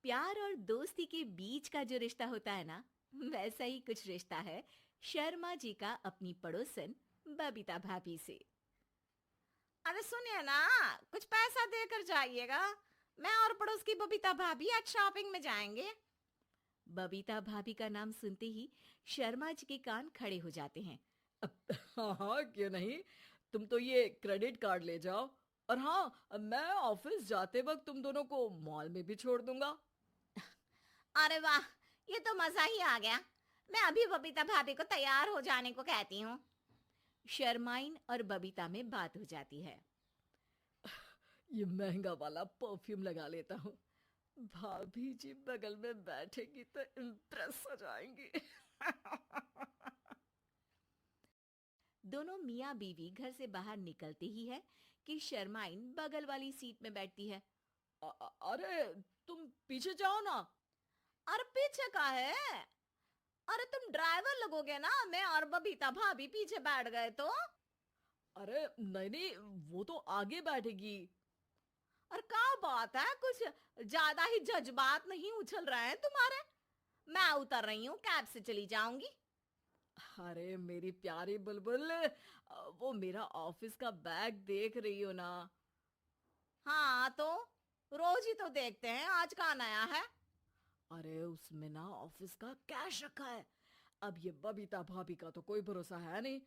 प्यार और दोस्ती के बीच का जो रिश्ता होता है ना, वैसा ही कुछ रिश्ता है शर्मा जी का अपनी पड़ोसन बबीता भाभी से। अरे सुनिए ना, कुछ पैसा देकर जाइएगा। मैं और पड़ोस की बबीता भाभी आज शॉपिंग में जाएंगे। बबीता भाभी का नाम सुनते ही शर्मा जी के कान खड़े हो जाते हैं। हाँ हाँ, क्यों नहीं। तुम तो ये क्रेडिट कार्ड ले जाओ। और हाँ, मैं ऑफिस जाते वक्त तुम दोनों को मॉल में भी छोड़ दूंगा। अरे वाह, ये तो मजा ही आ गया। मैं अभी बबीता भाभी को तैयार हो जाने को कहती हूँ। शर्माइन और बबीता में बात हो जाती है। ये महंगा वाला परफ्यूम लगा लेता हूँ। भाभी जी बगल में बैठेगी तो इम्प्रेस हो जाएंगी। दोनों मियाँ बीवी घर से बाहर निकलते ही है कि शर्माइन बगल वाली सीट में बैठती है। अरे, तुम पीछे जाओ ना। अरे पीछे का है? अरे तुम ड्राइवर लगोगे ना, मैं और बबीता भाभी पीछे बैठ गए तो। अरे नहीं नहीं, वो तो आगे बैठेगी। और क्या बात है, कुछ ज्यादा ही जज्बात नहीं उछल रहे हैं तुम्हारे? मैं उतर रही हूँ, कैब से चली जाऊंगी। अरे मेरी प्यारी बुलबुल, वो मेरा ऑफिस का बैग देख रही हो ना। हाँ तो रोज ही तो देखते हैं, आज का नया है? अरे उसमें ना ऑफिस का कैश रखा है। अब ये बबीता भाभी का तो कोई भरोसा है नहीं।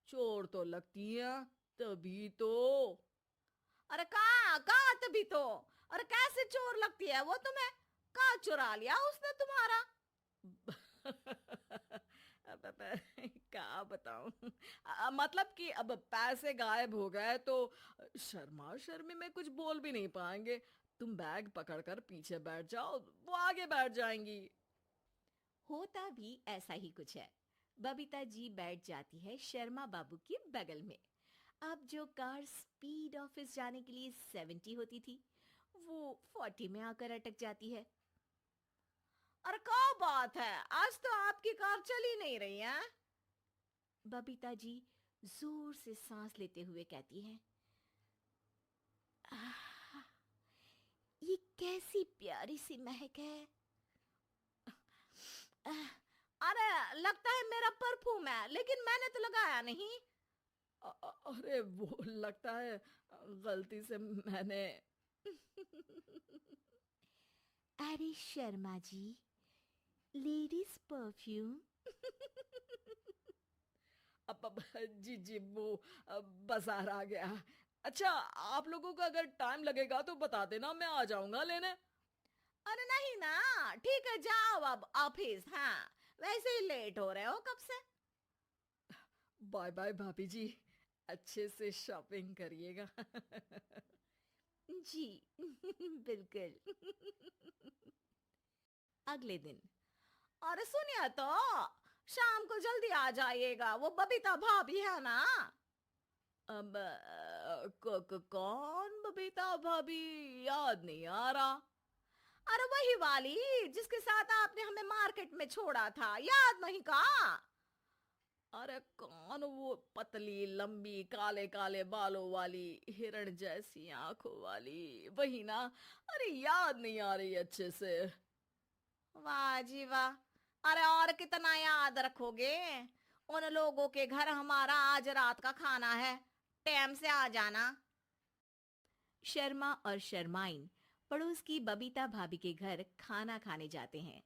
चोर तो लगती है, तभी तो। अरे कहाँ कहाँ तभी तो। अरे कैसे चोर लगती है वो तुम्हें? कहाँ चुरा लिया उसने तुम्हारा? क्या बताऊं। मतलब कि अब पैसे गायब हो गए तो शर्मा शर्मी में कुछ बोल भी नहीं पाएंगे। तुम बैग पकड़कर पीछे बैठ जाओ, वो आगे बैठ जाएंगी। होता भी ऐसा ही कुछ है। बबीता जी बैठ जाती है शर्मा बाबू के बगल में। अब जो कार स्पीड ऑफिस जाने के लिए 70 होती थी, वो 40 में आकर अटक जाती है। अरे क्या बात है, आज तो आपकी कार चली नहीं रही है। बबीता जी जोर से सांस लेते हुए कहती हैं, "आह, ये कैसी प्यारी सी महक है। आह, अरे लगता है मेरा परफ्यूम है, लेकिन मैंने तो लगाया नहीं। अरे वो लगता है गलती से मैंने। अरे शर्मा जी, लेडीज परफ्यूम। अब जी जी, वो बाजार आ गया। अच्छा, आप लोगों को अगर टाइम लगेगा तो बता देना, मैं आ जाऊंगा लेने। अरे नहीं ना, ठीक है जाओ अब ऑफिस। हाँ, वैसे ही लेट हो रहे हो कब से। बाय बाय भाभी जी, अच्छे से शॉपिंग करिएगा। जी बिल्कुल। अगले दिन अरे सुनिए तो, शाम को जल्दी आ जाइएगा, वो बबीता भाभी है ना? अब कौन बबीता भाभी? याद नहीं आ रहा। अरे वही वाली जिसके साथ आपने हमें मार्केट में छोड़ा था, याद नहीं का? अरे कौन वो पतली लंबी काले काले बालों वाली, हिरण जैसी आंखों वाली, वही ना। अरे याद नहीं आ रही अच्छे से। वाह जी वाह। अरे और कितना याद रखोगे? उन लोगों के घर हमारा आज रात का खाना है, टाइम से आ जाना। शर्मा और शर्माइन पड़ोस की बबीता भाभी के घर खाना खाने जाते हैं,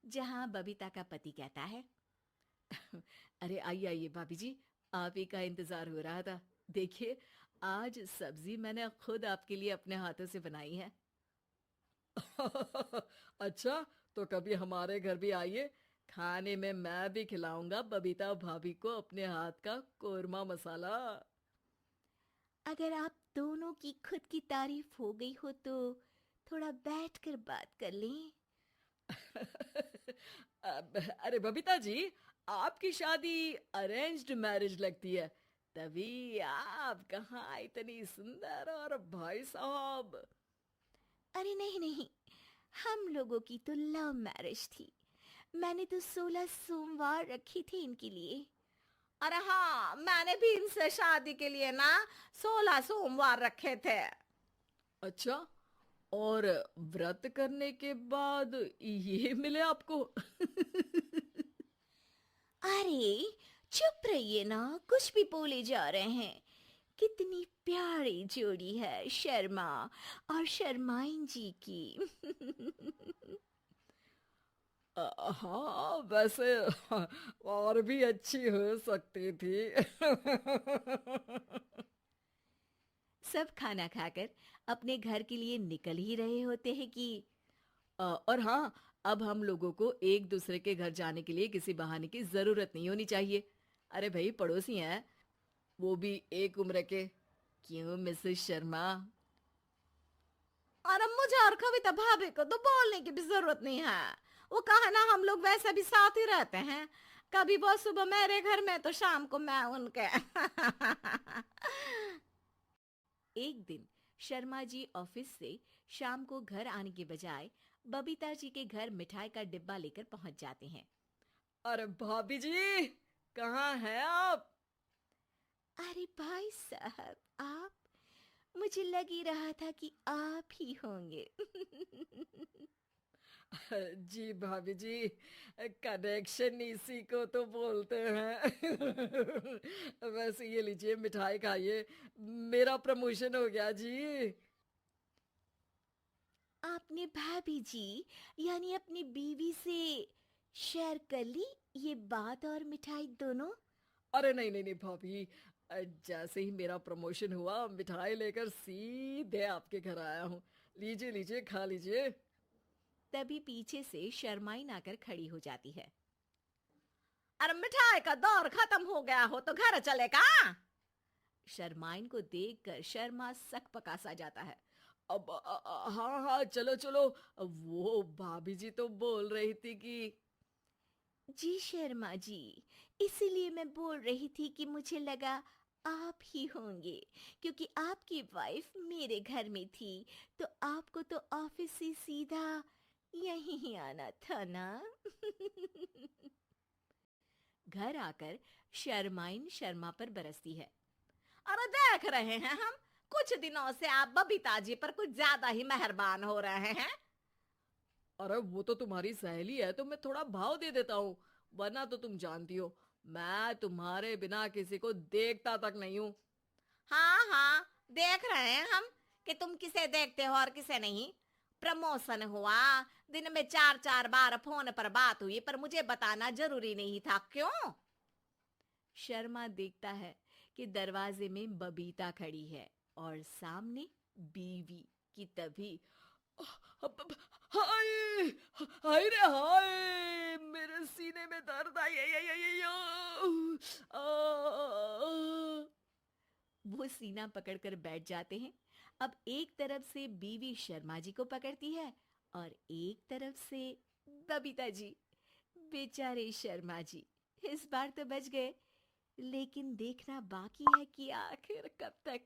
जहां बबीता का पति कहता है, अरे आइए आइए भाभी जी, आप ही का इंतजार हो रहा था। देखिए, आज सब्जी मैंने खुद आपके लिए अपने हाथों से बनाई है। अच्छा, तो कभी हमारे घर भी आइए। खाने में मैं भी खिलाऊंगा बबीता भाभी को अपने हाथ का कोरमा मसाला। अगर आप दोनों की खुद की तारीफ हो गई हो तो थोड़ा बैठकर बात कर लें। अरे बबीता जी, आपकी शादी अरेंज्ड मैरिज लगती है, तभी आप कहाँ इतनी सुंदर। और भाई साहब। अरे नहीं नहीं, हम लोगों की तो लव मैरिज थी। मैंने तो 16 सोमवार रखी थी इनके लिए। अरे हाँ, मैंने भी इनसे शादी के लिए ना 16 सोमवार रखे थे। अच्छा, और व्रत करने के बाद ये मिले आपको? अरे चुप रहिए ना, कुछ भी बोले जा रहे हैं। कितनी प्यारी जोड़ी है शर्मा और शर्माइन जी की। हाँ, वैसे और भी अच्छी हो सकती थी। सब खाना खाकर अपने घर के लिए निकल ही रहे होते हैं कि और हाँ, अब हम लोगों को एक दूसरे के घर जाने के लिए किसी बहाने की जरूरत नहीं होनी चाहिए। अरे भाई, पड़ोसी हैं, वो भी एक उम्र के। क्यों मिसेस शर्मा? और अब मुझे और कविता भाभी को तो बोलने की भी जरूरत नहीं है। वो कहा ना, हम लोग वैसे भी साथ ही रहते हैं। कभी वो सुबह मेरे घर में तो शाम को मैं उनके। एक दिन शर्मा जी ऑफिस से शाम को घर आने के बजाय बबीता जी के घर मिठाई का डिब्बा लेकर पहुंच जाते हैं। अरे भाभी जी, कहाँ हैं आप? अरे भाई साहब, आप? मुझे लग ही रहा था कि आप ही होंगे। जी भाभी जी, कनेक्शन इसी को तो बोलते हैं। वैसे ये लीजिए, मिठाई खाइए, मेरा प्रमोशन हो गया जी। आपने भाभी जी यानी अपनी बीवी से शेयर कर ली ये बात और मिठाई दोनों? अरे नहीं नहीं नहीं भाभी, जैसे ही मेरा प्रमोशन हुआ, मिठाई लेकर सीधे आपके घर आया हूँ। लीजिए लीजिए, खा लीजिए। तभी पीछे से शर्माइन आकर खड़ी हो जाती है। अरे मिठाई का दौर खत्म हो गया हो तो घर चलेगा। शर्माइन को देखकर शर्मा सकपका सा जाता है। अब हाँ हाँ, चलो चलो। वो भाभी जी तो बोल रही थी कि जी शर्मा जी, इसीलिए मैं बोल रही थी कि मुझे लगा आप ही होंगे, क्योंकि आपकी वाइफ मेरे घर में थी, तो आपको तो ऑफिस से सीधा यहीं ही आना था ना। घर आकर शर्माइन शर्मा पर बरसती है। अरे देख रहे हैं हम, कुछ दिनों से आप बबीता जी पर कुछ ज्यादा ही मेहरबान हो रहे हैं। अरे वो तो तुम्हारी सहेली है, तो मैं थोड़ा भाव दे देता हूँ। वरना तो तुम जानती हो, मैं तुम्हारे बिना किसी को देखता तक नहीं हूँ। हाँ हाँ, देख रहे हैं हम कि तुम किसे देखते हो और किसे नहीं। प्रमोशन हुआ, दिन में 4-4 बार फोन पर बात हुई, पर मुझे बताना जरूरी नहीं था, क्यों? शर्मा देखता है कि दरवाजे में बबीता खड़ी है और सामने बीवी की। तभी हाय, हाय रे हाय, मेरे सीने में दर्द आई आई आई आई आई, आ। वो सीना पकड़कर बैठ जाते हैं। अब एक तरफ से बीवी शर्मा जी को पकड़ती है और एक तरफ से बबीता जी। बेचारे शर्मा जी इस बार तो बच गए, लेकिन देखना बाकी है कि आखिर कब तक।